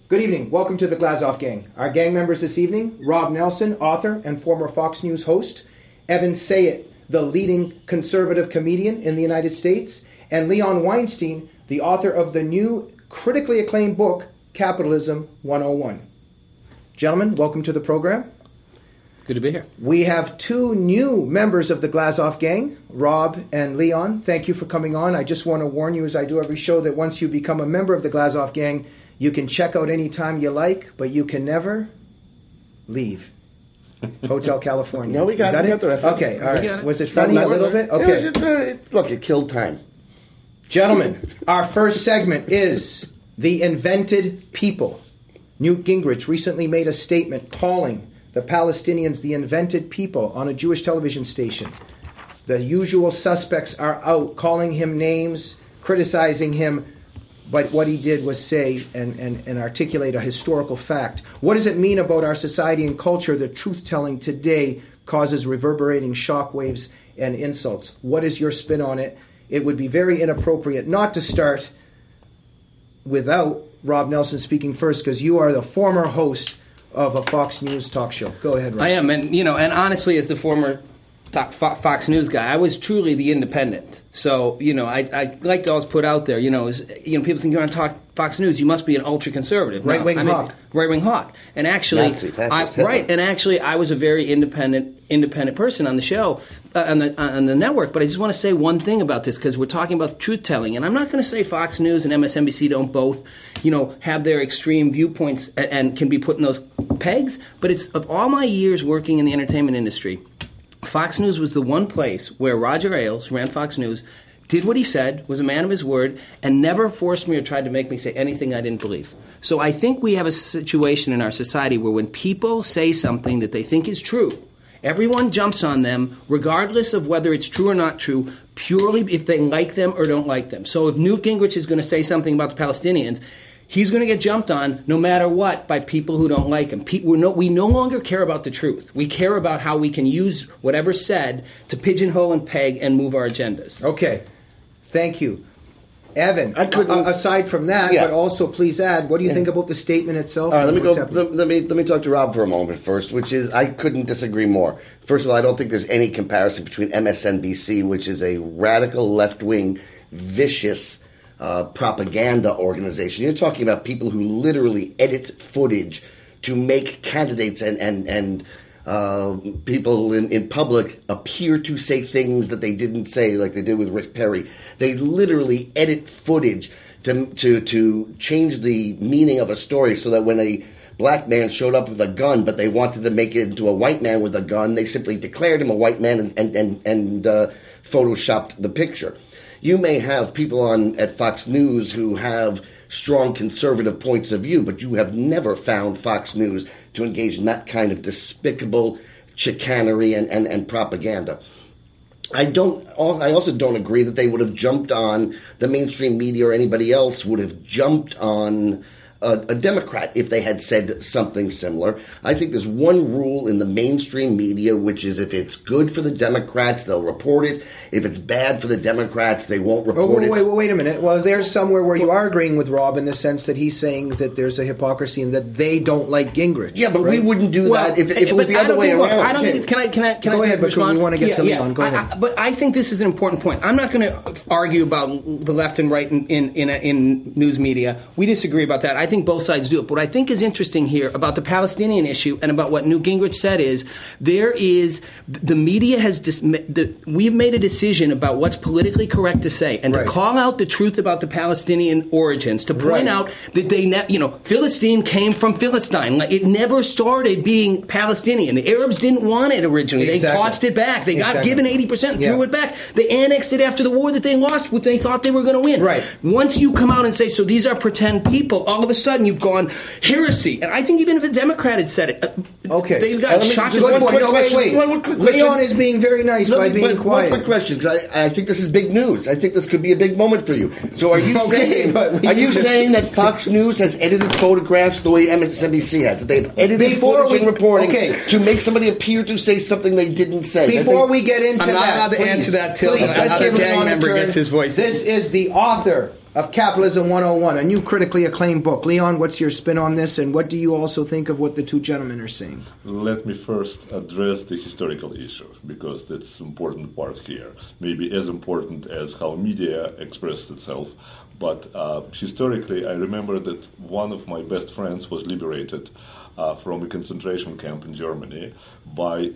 Good evening. Welcome to the Glazoff Gang. Our gang members this evening, Rob Nelson, author and former Fox News host, Evan Sayet, the leading conservative comedian in the United States, and Leon Weinstein, the author of the new critically acclaimed book, Capitalism 101. Gentlemen, welcome to the program. Good to be here. We have two new members of the Glazoff Gang, Rob and Leon. Thank you for coming on. I just want to warn you, as I do every show, that once you become a member of the Glazoff Gang, you can check out any time you like, but you can never leave. Hotel California. No, we got it. The reference. Okay, all right. Was it funny a little bit? Okay. Look, it killed time. Gentlemen, our first segment is The Invented People. Newt Gingrich recently made a statement calling the Palestinians the invented people on a Jewish television station. The usual suspects are out calling him names, criticizing him, but what he did was say and articulate a historical fact. What does it mean about our society and culture that truth-telling today causes reverberating shockwaves and insults? What is your spin on it? It would be very inappropriate not to start without Rob Nelson speaking first, because you are the former host of a Fox News talk show. Go ahead, Rob. I am, and honestly, as the former Fox News guy, I was truly the independent. So, I like to always put out there, people think you're on Fox News, you must be an ultra-conservative. Right-wing hawk. Right-wing hawk. And actually, Nazi, I was a very independent person on the show, on the network. But I just want to say one thing about this, because we're talking about truth-telling. And I'm not going to say Fox News and MSNBC don't both, have their extreme viewpoints and can be put in those pegs. But it's, of all my years working in the entertainment industry, Fox News was the one place where Roger Ailes, who ran Fox News, did what he said, was a man of his word, and never forced me or tried to make me say anything I didn't believe. So I think we have a situation in our society where when people say something that they think is true, everyone jumps on them, regardless of whether it's true or not true, purely if they like them or don't like them. So if Newt Gingrich is going to say something about the Palestinians, he's going to get jumped on no matter what by people who don't like him. We no longer care about the truth. We care about how we can use whatever's said to pigeonhole and peg and move our agendas. Okay. Thank you. Evan, aside from that, but also please add, what do you think about the statement itself? All right, let me talk to Rob for a moment first, which is, I couldn't disagree more. First of all, I don't think there's any comparison between MSNBC, which is a radical left-wing, vicious propaganda organization. You're talking about people who literally edit footage to make candidates and people in public appear to say things that they didn't say, like they did with Rick Perry. They literally edit footage to change the meaning of a story so that when a black man showed up with a gun, but they wanted to make it into a white man with a gun, they simply declared him a white man and photoshopped the picture. You may have people at Fox News who have strong conservative points of view, but you have never found Fox News to engage in that kind of despicable chicanery and propaganda. I also don't agree that they would have jumped on, the mainstream media or anybody else would have jumped on a Democrat if they had said something similar. I think there's one rule in the mainstream media, which is if it's good for the Democrats, they'll report it. If it's bad for the Democrats, they won't report it. Wait a minute. Well, there's somewhere where you are agreeing with Rob in the sense that he's saying that there's a hypocrisy and that they don't like Gingrich. Yeah, but we wouldn't do that if it was the other way around. I don't think it's, can I go ahead, but we want to get to Leon. Go ahead. But I think this is an important point. I'm not going to argue about the left and right in news media. We disagree about that. I think both sides do it. But what I think is interesting here about the Palestinian issue and about what Newt Gingrich said is the media has we've made a decision about what's politically correct to say and to call out the truth about the Palestinian origins, to point out that Philistine came from Philistine. It never started being Palestinian. The Arabs didn't want it originally. They tossed it back. They got given 80%, threw it back. They annexed it after the war that they lost, what they thought they were going to win. Right. Once you come out and say, so these are pretend people, all of a sudden you've gone heresy. And I think even if a Democrat had said it, they got shot to the point. Wait. Leon is being very nice by being quiet. One quick question, because I think this is big news. I think this could be a big moment for you. So are you saying that Fox News has edited photographs the way MSNBC has? That they've edited footage and reporting to make somebody appear to say something they didn't say? Before we get into I'm not allowed to answer that till another gang member gets his voice. This is the author of Capitalism 101, a new critically acclaimed book. Leon, what's your spin on this, and what do you also think of what the two gentlemen are saying? Let me first address the historical issue, because that's an important part here. Maybe as important as how media expressed itself. But historically, I remember that one of my best friends was liberated from a concentration camp in Germany by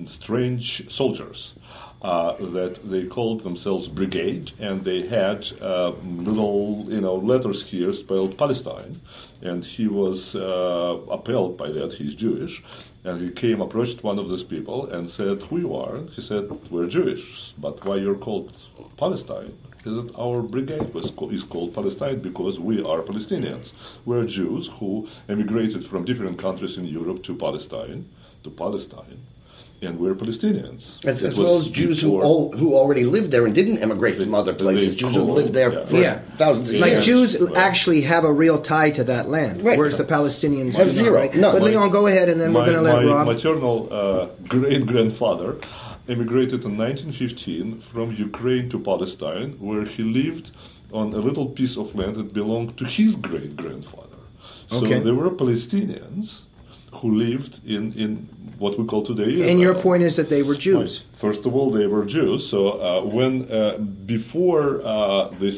strange soldiers. That they called themselves Brigade, and they had little, letters here spelled Palestine, and he was appalled by that. He's Jewish, and he approached one of these people and said, "Who you are?" And he said, "We're Jewish, but why you're called Palestine?" He said, "Our brigade is called Palestine because we are Palestinians. We're Jews who emigrated from different countries in Europe to Palestine, and we're Palestinians." As well as Jews who already lived there and didn't emigrate from other places. Jews who lived there for thousands of years. Like Jews actually have a real tie to that land, whereas the Palestinians have do zero. not, right? No. But Leon, go ahead, and then we're going to let Rob. My maternal great-grandfather emigrated in 1915 from Ukraine to Palestine, where he lived on a little piece of land that belonged to his great-grandfather. So there were Palestinians who lived in what we call today Israel. And your point is that they were Jews. Right. First of all, they were Jews. So before this,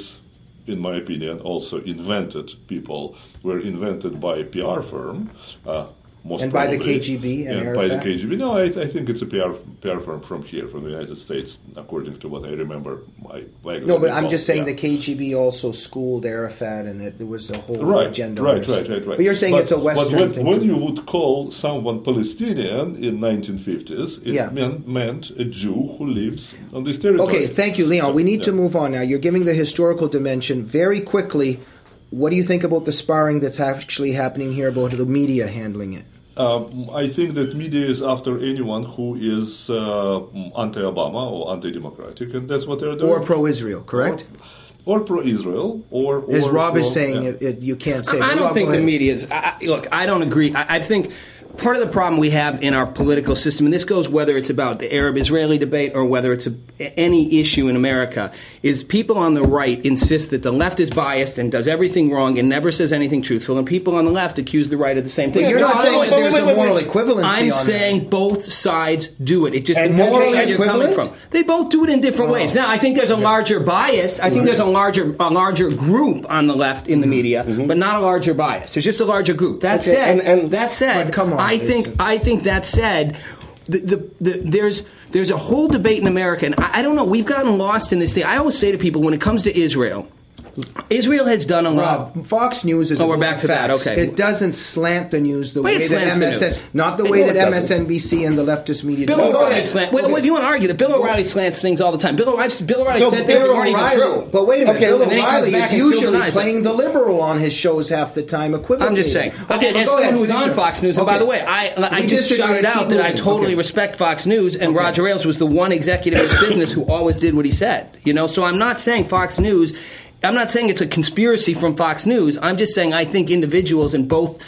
in my opinion, also invented people were invented by a PR firm. And by the KGB and by the KGB. No, I think it's a PR firm from here, from the United States, according to what I remember. No, but I'm just saying the KGB also schooled Arafat, and there was a whole agenda. Right. But you're saying it's a Western thing. When you would call someone Palestinian in 1950s, it meant a Jew who lives on this territory. Okay, thank you, Leon. We need to move on now. You're giving the historical dimension very quickly. What do you think about the sparring that's actually happening here, about the media handling it? I think that media is after anyone who is anti-Obama or anti-democratic, and that's what they're doing. Or pro-Israel, correct? Or pro-Israel, or as Rob is saying, you can't say. I don't think the media is. Look, I don't agree. I think part of the problem we have in our political system, and this goes whether it's about the Arab-Israeli debate or whether it's any issue in America, is people on the right insist that the left is biased and does everything wrong and never says anything truthful, and people on the left accuse the right of the same thing. But you're not saying that there's a moral equivalency. I'm saying both sides do it. It just and depends morally where you're coming from. They both do it in different ways. Now, I think there's a larger bias. I think there's a larger group on the left in the media, but not a larger bias. There's just a larger group. That said, come on, I think that said, there's a whole debate in America, and I don't know. We've gotten lost in this thing. I always say to people, when it comes to Israel has done a lot. Rob, Fox News is we're back to that. Okay, it doesn't slant the news the way that not the way that MSNBC and the leftist media. Bill O'Reilly slants. Well, if you want to argue that Bill O'Reilly slants things all the time, Bill O'Reilly said things that weren't even true. But wait a minute, Bill O'Reilly is usually playing the liberal on his shows half the time. Equivalent. I'm just saying. Okay, as someone who's on Fox News, and by the way, I just shouted out that I totally respect Fox News, and Roger Ailes was the one executive in this business who always did what he said. So I'm not saying Fox News. I'm not saying it's a conspiracy from Fox News. I'm just saying I think individuals in both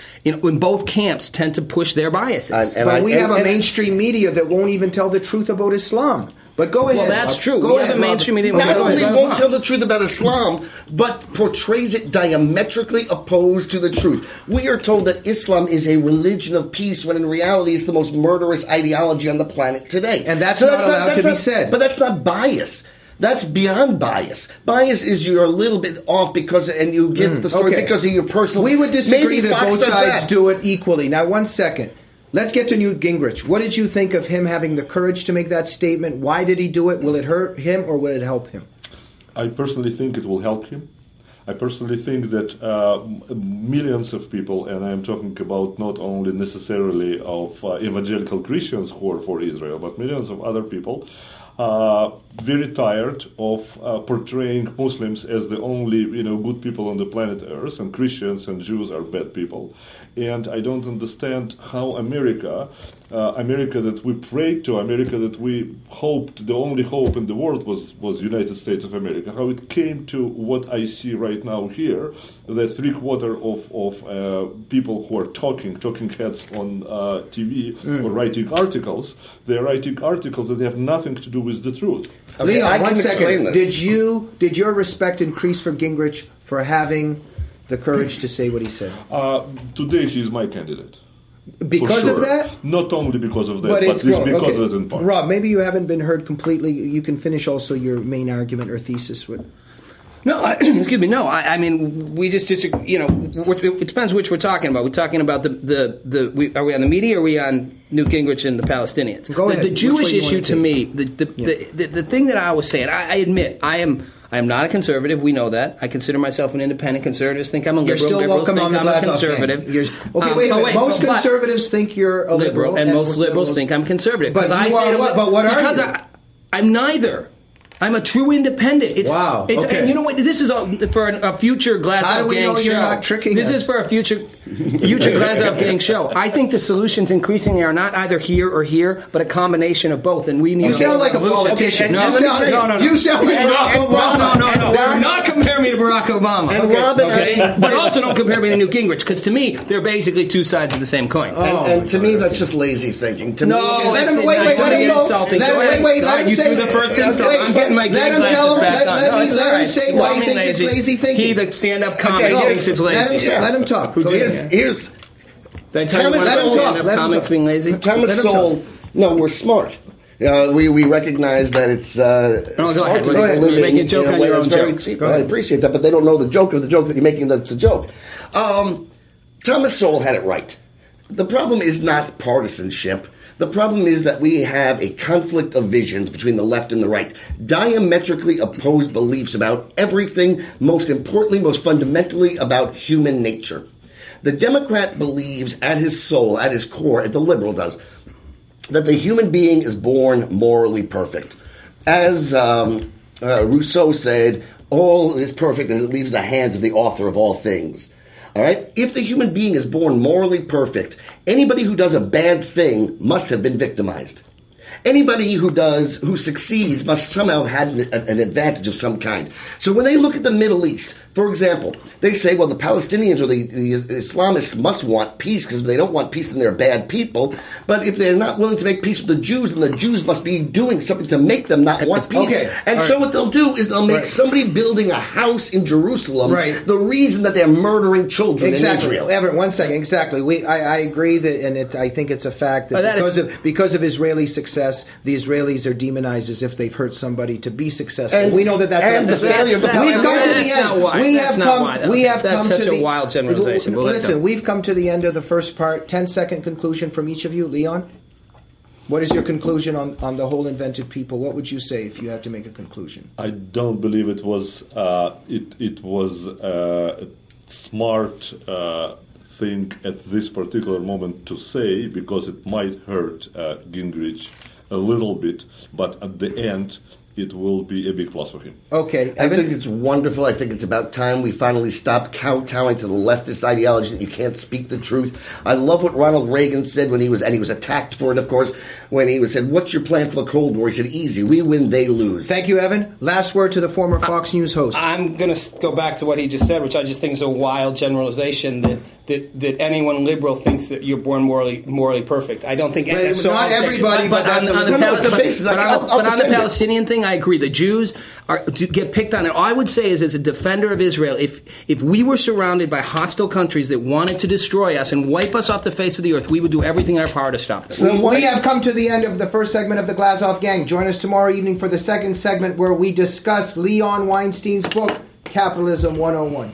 camps tend to push their biases. But we have a mainstream media that won't even tell the truth about Islam. But go ahead. Well, that's true. We have a mainstream media not only won't tell the truth about Islam, but portrays it diametrically opposed to the truth. We are told that Islam is a religion of peace, when in reality it's the most murderous ideology on the planet today. And that's not allowed to be said. But that's not bias. That's beyond bias. Bias is you're a little bit off and you get the story because of your personal. We would disagree that both sides do it equally. Now, 1 second. Let's get to Newt Gingrich. What did you think of him having the courage to make that statement? Why did he do it? Will it hurt him or will it help him? I personally think it will help him. I personally think that millions of people, and I'm talking about not only necessarily of evangelical Christians who are for Israel, but millions of other people, very tired of portraying Muslims as the only good people on the planet Earth, and Christians and Jews are bad people. And I don't understand how America that we prayed to, America that we hoped, the only hope in the world was United States of America, how it came to what I see right now here, that 3/4 of people who are talking heads on TV or writing articles, they're writing articles that have nothing to do do with the truth. Okay, I Leon, can one explain second. this. Did your respect increase for Gingrich for having the courage to say what he said? Today he is my candidate. Because For of sure. that? Not only because of that, But but it's it's wrong. because Okay. of that in part. Rob, maybe you haven't been heard completely. You can finish also your main argument or thesis with. No, excuse me. No, I mean we just disagree. You know, it depends which we're talking about. We're talking about are we on the media or are we on Newt Gingrich and the Palestinians? Go ahead. The Which Jewish way you issue wanna to take me, the thing that I was saying, I admit I am not a conservative. We know that. I consider myself an independent. Conservatives think I'm a You're liberal. still Liberals welcome think on the I'm a Glasgow conservative. gang. Okay, wait a minute. Most conservatives think you're a liberal, and most liberals think I'm conservative. But I you say are to what? But what are because you? I'm neither. I'm a true independent. Wow, It's, okay. And you know what? This is for a future Glasgow How do we gang know you're show. not tricking This us? is for a future Glasgow gang show. I think the solutions increasingly are not either here or here, but a combination of both. And we need You to sound like a revolution. politician. No, You sound- no. You sound like Barack Obama. No. Do not compare me to Barack Obama. And Rob and I- But also don't compare me to Newt Gingrich, because to me, they're basically two sides of the same coin. And to me, that's just lazy thinking. To No, me, Let him it's let not him go. insulting. Let Go him- ahead. wait, Go let ahead. him You say- threw the first insult. wait, I'm getting my let gay him glasses tell him- back let- on. let No, me- it's let all him right. say You why call he me thinks it's lazy thinking. He, the stand-up comic, Okay, thinks it's lazy. Let him talk. Go ahead. here's Did I tell you Thomas one Let him about talk. stand-up Let him comics talk. being lazy? Thomas Let him Sowell. No, we're smart. We recognize that it's go smart ahead. to Go make ahead. a living Make a joke in a on way your that's own very joke. cheap. Go I ahead. appreciate that, but they don't know the joke of the joke that you're making that's a joke. Thomas Sowell had it right. The problem is not partisanship. The problem is that we have a conflict of visions between the left and the right, diametrically opposed beliefs about everything, most importantly, most fundamentally about human nature. The Democrat believes at his soul, at his core, the liberal does, that the human being is born morally perfect. As Rousseau said, all is perfect as it leaves the hands of the author of all things. All right? If the human being is born morally perfect, anybody who does a bad thing must have been victimized. Anybody who succeeds must somehow have had an advantage of some kind. So when they look at the Middle East, for example, they say, well, the Palestinians or the Islamists must want peace, because if they don't want peace, then they're bad people. But if they're not willing to make peace with the Jews, then the Jews must be doing something to make them not want peace. Okay. And so what they'll do is they'll make somebody building a house in Jerusalem the reason that they're murdering children in Israel. Everett, 1 second. Exactly. I agree that, and I think it's a fact that because of Israeli success, the Israelis are demonized as if they've hurt somebody to be successful. And we know that that's the failure of the We've come to the That's end. not why. We That's have not come. why. We have That's come such to a the wild generalization, but let's Listen, go. we've come to the end of the first part. 10-second conclusion from each of you, Leon. What is your conclusion on the whole invented people? What would you say if you had to make a conclusion? I don't believe it was it was a smart thing at this particular moment to say, because it might hurt Gingrich a little bit, but at the end it will be a big plus for him. Okay, I Evan? think it's wonderful. I think it's about time we finally stop kowtowing to the leftist ideology that you can't speak the truth. I love what Ronald Reagan said when he was attacked for it, of course, when he said, "What's your plan for the Cold War?" He said, "Easy. We win, they lose." Thank you, Evan. Last word to the former Fox News host. I'm going to go back to what he just said, which I just think is a wild generalization that anyone liberal thinks that you're born morally perfect. I don't think But so. not everybody, but that's on a- the No, it's a basis. I'll on the defend it. Palestinian thing, I agree. The Jews get picked on. And all I would say is, as a defender of Israel, if we were surrounded by hostile countries that wanted to destroy us and wipe us off the face of the earth, we would do everything in our power to stop them. We have come to the end of the first segment of the Glazov Gang. Join us tomorrow evening for the second segment, where we discuss Leon Weinstein's book, Capitalism 101.